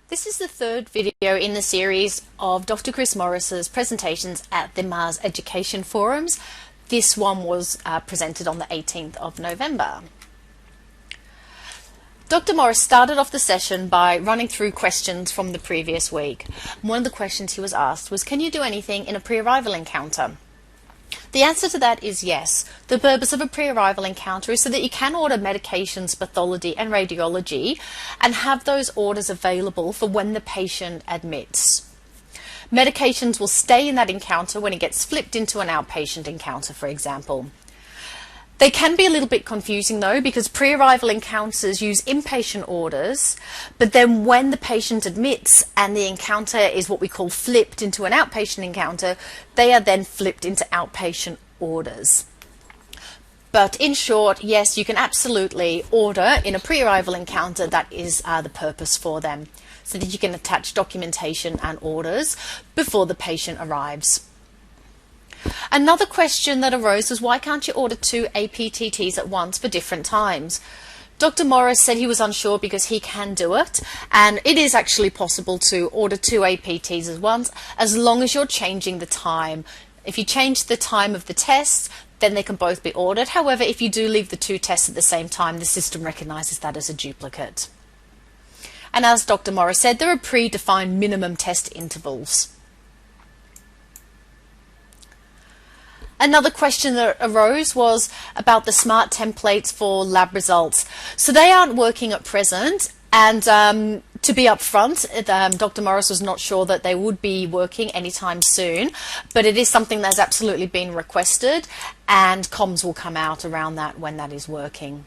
This is the third video in the series of Dr. Chris Morris's presentations at the Mars Education Forums. This one was presented on the 18th of November. Dr. Morris started off the session by running through questions from the previous week. One of the questions he was asked was, can you do anything in a pre-arrival encounter? The answer to that is yes. The purpose of a pre-arrival encounter is so that you can order medications, pathology and radiology and have those orders available for when the patient admits. Medications will stay in that encounter when it gets flipped into an outpatient encounter, for example. They can be a little bit confusing though, because pre-arrival encounters use inpatient orders, but then when the patient admits and the encounter is what we call flipped into an outpatient encounter, they are then flipped into outpatient orders. But in short, yes, you can absolutely order in a pre-arrival encounter. That is the purpose for them, so that you can attach documentation and orders before the patient arrives. Another question that arose was, why can't you order 2 APTTs at once for different times? Dr. Morris said he was unsure because he can do it, and it is actually possible to order 2 APTs at once as long as you're changing the time. If you change the time of the tests, then they can both be ordered. However, if you do leave the 2 tests at the same time, the system recognizes that as a duplicate. And as Dr. Morris said, there are predefined minimum test intervals. Another question that arose was about the smart templates for lab results. So they aren't working at present, and to be upfront, Dr. Morris was not sure that they would be working anytime soon, but it is something that's absolutely been requested, and comms will come out around that when that is working.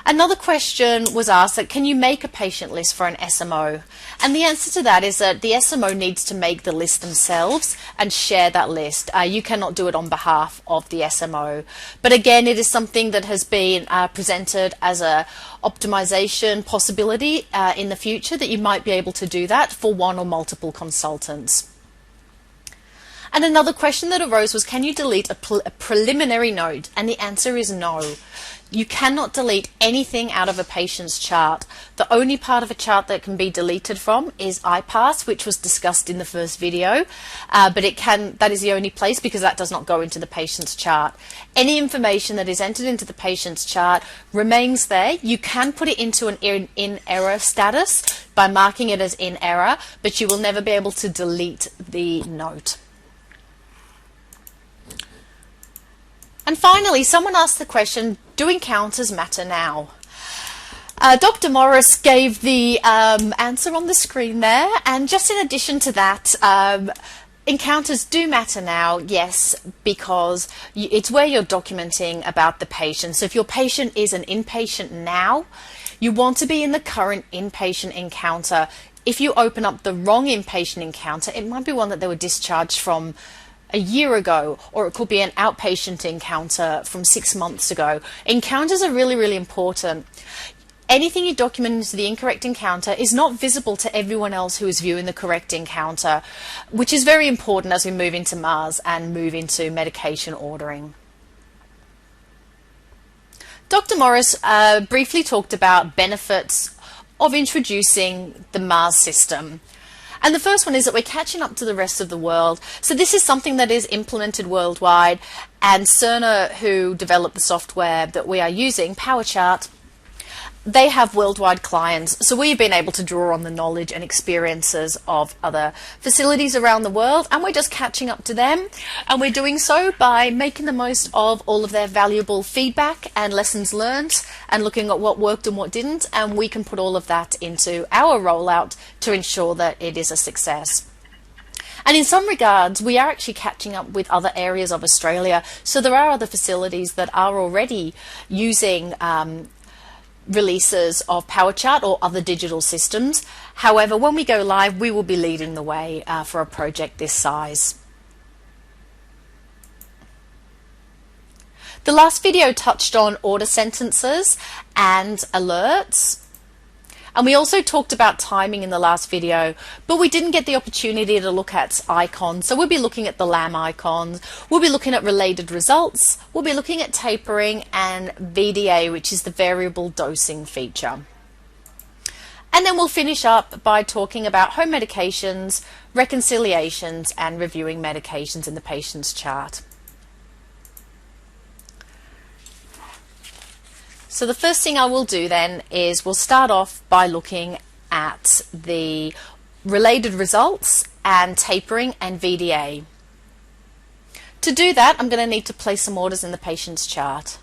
Another question was asked that, can you make a patient list for an SMO? And the answer to that is that the SMO needs to make the list themselves and share that list. You cannot do it on behalf of the SMO. But again, it is something that has been presented as a optimization possibility in the future, that you might be able to do that for one or multiple consultants. And another question that arose was, can you delete a preliminary note? And the answer is no. You cannot delete anything out of a patient's chart. The only part of a chart that can be deleted from is IPASS, which was discussed in the first video, but that is the only place, because that does not go into the patient's chart. Any information that is entered into the patient's chart remains there. You can put it into an in error status by marking it as in error, but you will never be able to delete the note. And finally, someone asked the question, do encounters matter now? Dr. Morris gave the answer on the screen there, and just in addition to that, encounters do matter now, yes, because it's where you're documenting about the patient. So if your patient is an inpatient now, you want to be in the current inpatient encounter. If you open up the wrong inpatient encounter, it might be one that they were discharged from a year ago, or it could be an outpatient encounter from 6 months ago. Encounters are really, really important. Anything you document into the incorrect encounter is not visible to everyone else who is viewing the correct encounter, which is very important as we move into Mars and move into medication ordering. Dr. Morris briefly talked about benefits of introducing the Mars system. And the first one is that we're catching up to the rest of the world. So this is something that is implemented worldwide, and Cerner, who developed the software that we are using, PowerChart, they have worldwide clients. So we've been able to draw on the knowledge and experiences of other facilities around the world, and we're just catching up to them. And we're doing so by making the most of all of their valuable feedback and lessons learned, and looking at what worked and what didn't, and we can put all of that into our rollout to ensure that it is a success. And in some regards, we are actually catching up with other areas of Australia. So there are other facilities that are already using releases of PowerChart or other digital systems. However, when we go live, we will be leading the way for a project this size. The last video touched on order sentences and alerts. And we also talked about timing in the last video, but we didn't get the opportunity to look at icons. So we'll be looking at the LAM icons, we'll be looking at related results, we'll be looking at tapering and VDA, which is the variable dosing feature. And then we'll finish up by talking about home medications, reconciliations, and reviewing medications in the patient's chart. So the first thing I will do then is we'll start off by looking at the related results and tapering and VDA. To do that, I'm going to need to place some orders in the patient's chart.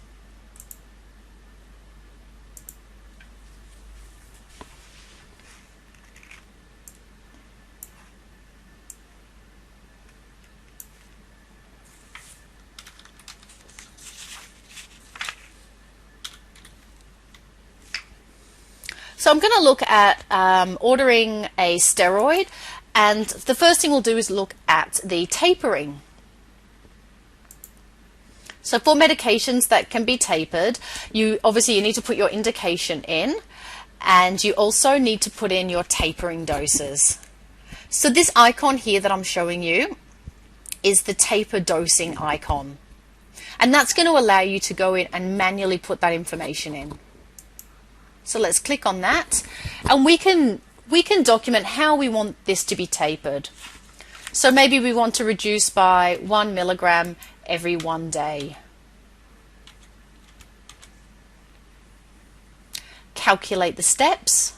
So I'm going to look at ordering a steroid, and the first thing we'll do is look at the tapering. So for medications that can be tapered, you need to put your indication in, and you also need to put in your tapering doses. So this icon here that I'm showing you is the taper dosing icon, and that's going to allow you to go in and manually put that information in. So let's click on that, and we can document how we want this to be tapered. So maybe we want to reduce by 1 milligram every 1 day. Calculate the steps.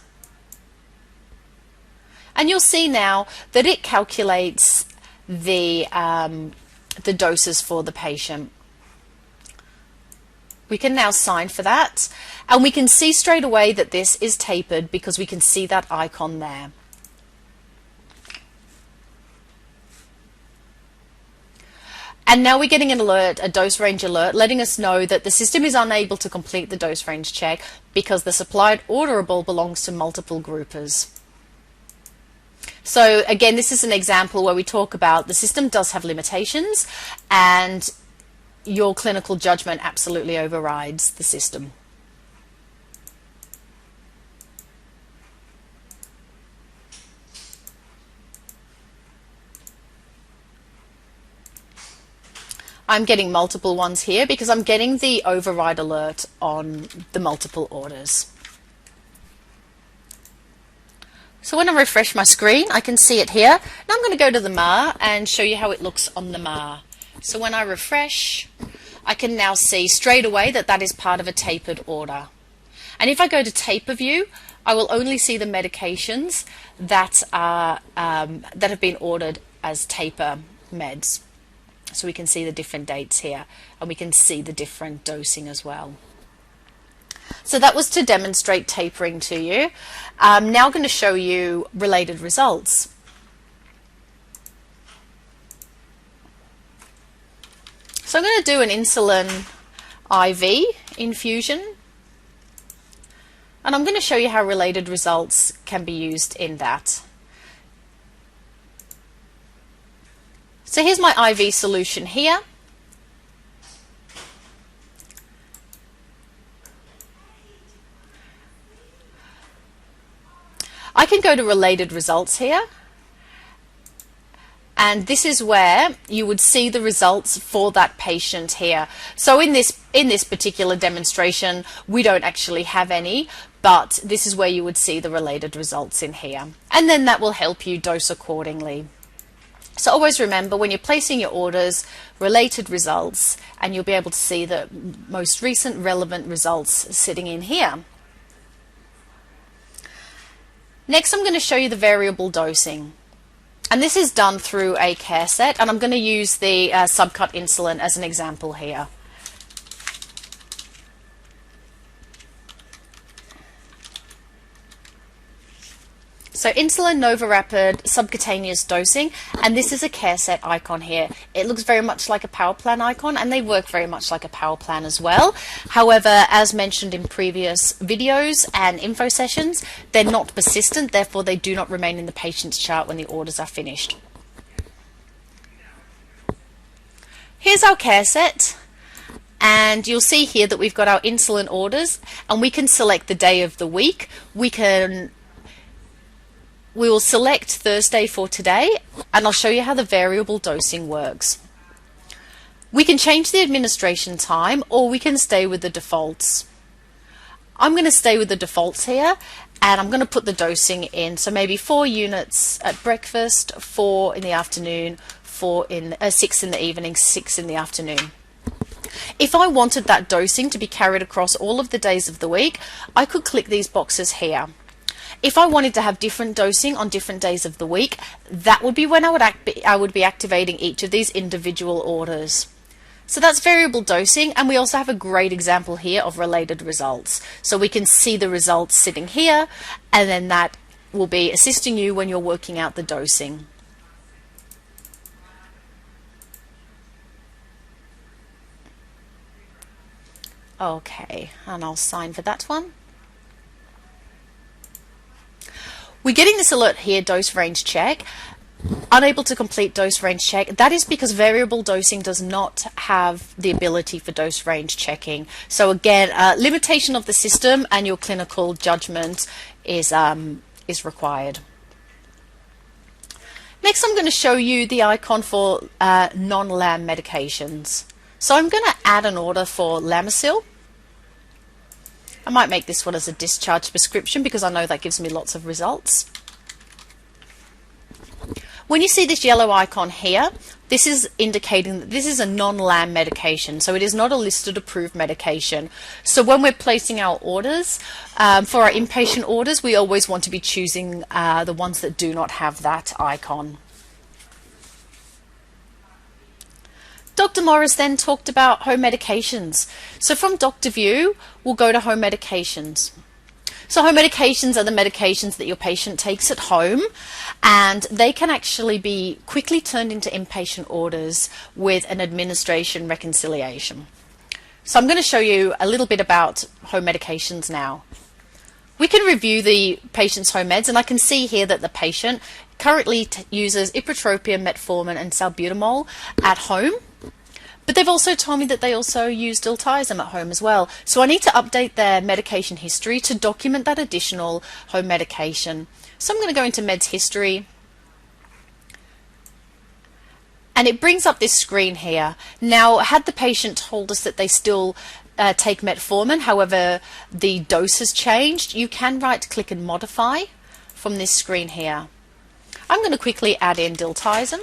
And you'll see now that it calculates the doses for the patient. We can now sign for that, and we can see straight away that this is tapered because we can see that icon there. And now we're getting an alert, a dose range alert, letting us know that the system is unable to complete the dose range check because the supplied orderable belongs to multiple groupers. So again, this is an example where we talk about the system does have limitations, and your clinical judgment absolutely overrides the system. I'm getting multiple ones here because I'm getting the override alert on the multiple orders. So when I refresh my screen, I can see it here. Now I'm going to go to the MAR and show you how it looks on the MAR. So when I refresh, I can now see straight away that that is part of a tapered order. And if I go to taper view, I will only see the medications that are that have been ordered as taper meds. So we can see the different dates here, and we can see the different dosing as well. So that was to demonstrate tapering to you. I'm now going to show you related results. So I'm going to do an insulin IV infusion, and I'm going to show you how related results can be used in that. So here's my IV solution here. I can go to related results here, and this is where you would see the results for that patient here. So in this particular demonstration, we don't actually have any, but this is where you would see the related results in here, and then that will help you dose accordingly. So always remember, when you're placing your orders, related results, and you'll be able to see the most recent relevant results sitting in here. Next, I'm going to show you the variable dosing. And this is done through a care set, and I'm going to use the subcut insulin as an example here. So insulin NovaRapid subcutaneous dosing, and this is a care set icon here. It looks very much like a power plan icon, and they work very much like a power plan as well. However, as mentioned in previous videos and info sessions, they're not persistent, therefore they do not remain in the patient's chart when the orders are finished. Here's our care set, and you'll see here that we've got our insulin orders, and we can select the day of the week. We will select Thursday for today, and I'll show you how the variable dosing works. We can change the administration time, or we can stay with the defaults. I'm going to stay with the defaults here, and I'm going to put the dosing in. So maybe 4 units at breakfast, 4 in the afternoon, 6 in the evening, 6 in the afternoon. If I wanted that dosing to be carried across all of the days of the week, I could click these boxes here. If I wanted to have different dosing on different days of the week, that would be when I would be activating each of these individual orders. So that's variable dosing, and we also have a great example here of related results. So we can see the results sitting here, and then that will be assisting you when you're working out the dosing. Okay, and I'll sign for that one. We're getting this alert here, dose range check. Unable to complete dose range check. That is because variable dosing does not have the ability for dose range checking. So again, limitation of the system and your clinical judgment is required. Next, I'm going to show you the icon for non-LAM medications. So I'm going to add an order for Lamisil. I might make this one as a discharge prescription because I know that gives me lots of results. When you see this yellow icon here, this is indicating that this is a non-LAM medication, so it is not a listed approved medication. So when we're placing our orders, for our inpatient orders, we always want to be choosing the ones that do not have that icon. Dr. Morris then talked about home medications. So from Doctor View, we'll go to home medications. So home medications are the medications that your patient takes at home, and they can actually be quickly turned into inpatient orders with an administration reconciliation. So I'm going to show you a little bit about home medications now. We can review the patient's home meds, and I can see here that the patient currently uses ipratropium, metformin and salbutamol at home. But they've also told me that they also use diltiazem at home as well. So I need to update their medication history to document that additional home medication. So I'm going to go into meds history. And it brings up this screen here. Now, had the patient told us that they still take metformin, however the dose has changed, you can right click and modify from this screen here. I'm going to quickly add in diltiazem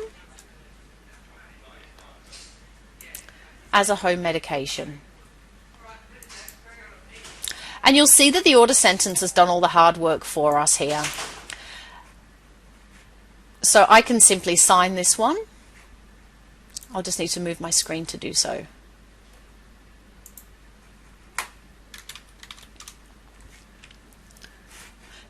as a home medication. And you'll see that the order sentence has done all the hard work for us here. So I can simply sign this one. I'll just need to move my screen to do so.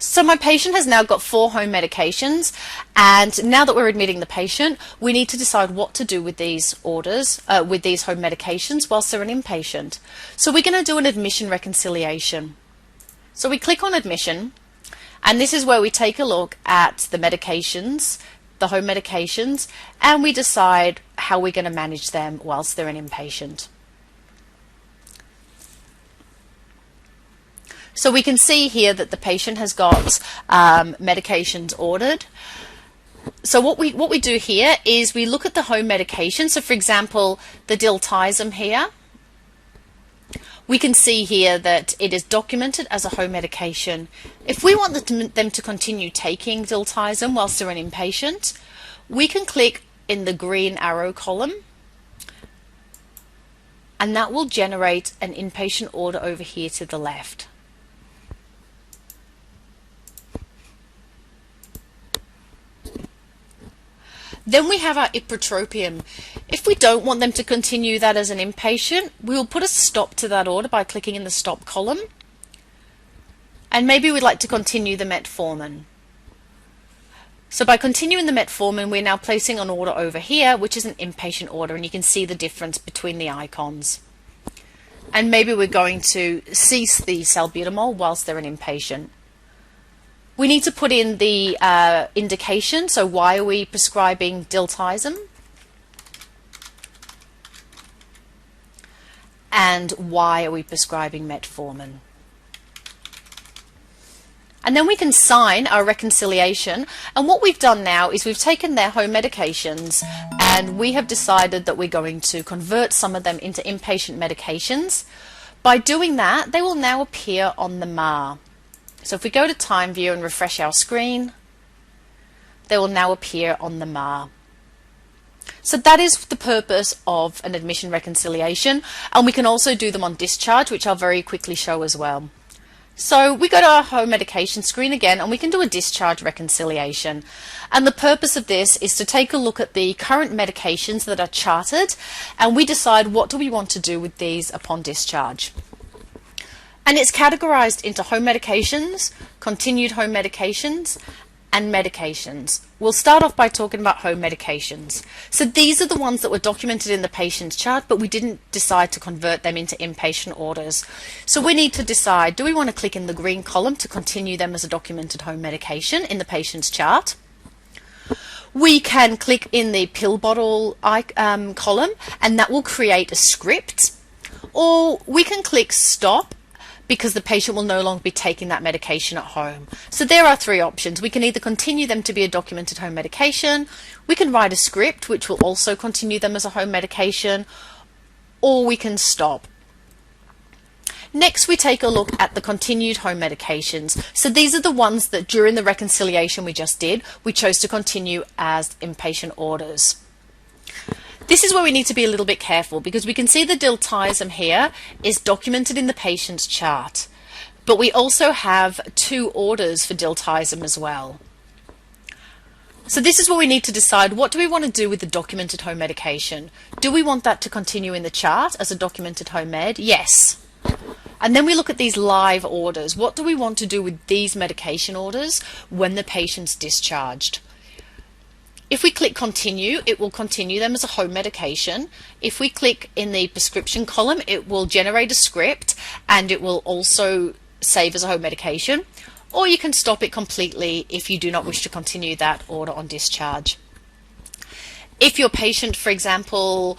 So my patient has now got 4 home medications, and now that we're admitting the patient, we need to decide what to do with these orders, with these home medications whilst they're an inpatient. So we're going to do an admission reconciliation. So we click on admission, and this is where we take a look at the medications, the home medications, and we decide how we're going to manage them whilst they're an inpatient. So we can see here that the patient has got medications ordered. So what we do here is we look at the home medication. So for example, the diltiazem here, we can see here that it is documented as a home medication. If we want them to continue taking diltiazem whilst they're an inpatient, we can click in the green arrow column, and that will generate an inpatient order over here to the left. Then we have our ipratropium. If we don't want them to continue that as an inpatient, we will put a stop to that order by clicking in the stop column. And maybe we'd like to continue the metformin. So by continuing the metformin, we're now placing an order over here, which is an inpatient order, and you can see the difference between the icons. And maybe we're going to cease the salbutamol whilst they're an inpatient. We need to put in the indication, so why are we prescribing diltiazem? And why are we prescribing metformin? And then we can sign our reconciliation, and what we've done now is we've taken their home medications and we have decided that we're going to convert some of them into inpatient medications. By doing that, they will now appear on the MAR. So if we go to Time View and refresh our screen, they will now appear on the MAR. So that is the purpose of an admission reconciliation, and we can also do them on discharge, which I'll very quickly show as well. So we go to our home medication screen again, and we can do a discharge reconciliation. And the purpose of this is to take a look at the current medications that are charted, and we decide what do we want to do with these upon discharge. And it's categorized into home medications, continued home medications, and medications. We'll start off by talking about home medications. So these are the ones that were documented in the patient's chart, but we didn't decide to convert them into inpatient orders. So we need to decide, do we want to click in the green column to continue them as a documented home medication in the patient's chart? We can click in the pill bottle column, and that will create a script. Or we can click stop, because the patient will no longer be taking that medication at home. So there are three options. We can either continue them to be a documented home medication, we can write a script which will also continue them as a home medication, or we can stop. Next, we take a look at the continued home medications. So these are the ones that during the reconciliation we just did, we chose to continue as inpatient orders. This is where we need to be a little bit careful, because we can see the diltiazem here is documented in the patient's chart, but we also have 2 orders for diltiazem as well. So this is where we need to decide, what do we want to do with the documented home medication? Do we want that to continue in the chart as a documented home med? Yes. And then we look at these live orders. What do we want to do with these medication orders when the patient's discharged? If we click continue, it will continue them as a home medication. If we click in the prescription column, it will generate a script, and it will also save as a home medication. Or you can stop it completely if you do not wish to continue that order on discharge. If your patient, for example,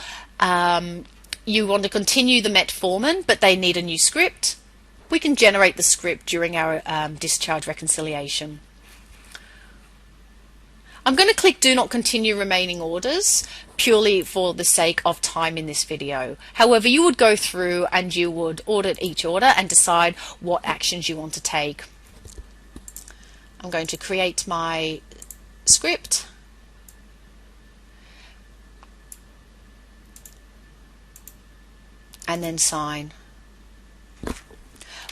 you want to continue the metformin, but they need a new script, we can generate the script during our discharge reconciliation. I'm going to click Do Not Continue Remaining Orders purely for the sake of time in this video. However, you would go through and you would audit each order and decide what actions you want to take. I'm going to create my script. And then sign.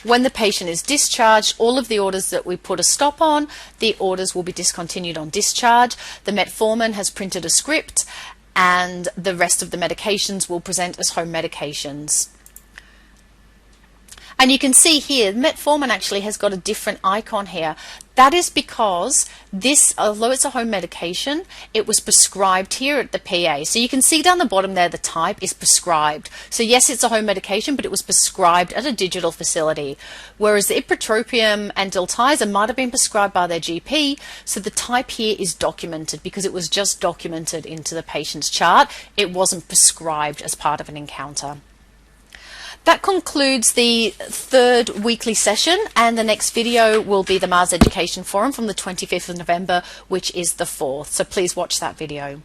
When the patient is discharged, all of the orders that we put a stop on, the orders will be discontinued on discharge. The metformin has printed a script, and the rest of the medications will present as home medications. And you can see here, metformin actually has got a different icon here. That is because this, although it's a home medication, it was prescribed here at the PA. So you can see down the bottom there, the type is prescribed. So yes, it's a home medication, but it was prescribed at a digital facility. Whereas the ipratropium and diltiazem might have been prescribed by their GP. So the type here is documented because it was just documented into the patient's chart. It wasn't prescribed as part of an encounter. That concludes the 3rd weekly session, and the next video will be the Mars Education Forum from the 25th of November, which is the 4th. So please watch that video.